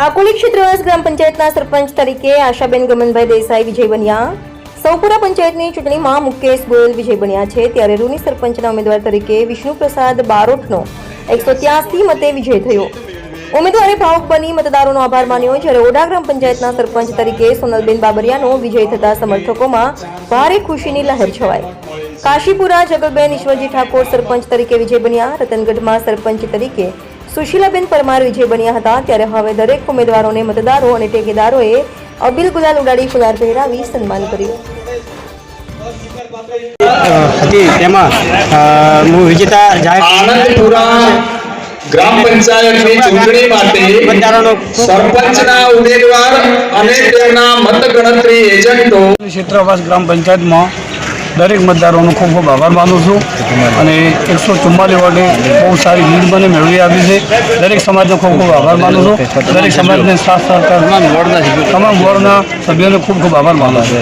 આકોલી ક્ષેત્રવાસ ગ્રામ પંચાયતના સરપંચ તરીકે આશાબેન ગમનભાઈ દેસાઈ વિજય બન્યા। સૌપુરા પંચાયતની ચૂંટણીમાં મુકેશ ગોયલ વિજય બન્યા છે, ત્યારે રૂની સરપંચના ઉમેદવાર તરીકે વિષ્ણુપ્રસાદ બારોટનો 183 મતે વિજય થયો। ઉમેદવારે ભાવુક બની મતદારોનો આભાર માન્યો, જ્યારે ઓઢા ગ્રામ પંચાયતના સરપંચ તરીકે સોનલબેન બાબરિયાનો વિજય થતા સમર્થકોમાં ભારે ખુશીની લહેર છવાઈ। કાશીપુરા જગલબેન ઈશ્વરજી ઠાકોર સરપંચ તરીકે વિજય બન્યા। રતનગઢમાં સરપંચ તરીકે સુશીલાબેન પરમાર વિજય બન્યા હતા, ત્યારે હવે દરેક ઉમેદવારોને મતદારો અને ટેકેદારોએ અબીલ ગુલાલ ઉડાડી ફુલાર પહેરાવી સન્માન કર્યું। ગ્રામ પંચાયતની ચૂંટણી માટે સરપંચના ઉમેદવાર અને તેમના મતગણતરી એજન્ટો ક્ષેત્રવાસ ગ્રામ પંચાયતમાં દરેક મતદારોનો ખૂબ ખૂબ આભાર માનું છું અને 144 વોટે બહુ સારી લીડ મને મેળવી આપી છે। દરેક સમાજનો ખૂબ ખૂબ આભાર માનું છું। દરેક સમાજને સાથ સહકાર તમામ વોર્ડના સભ્યોને ખૂબ ખૂબ આભાર માનું છું।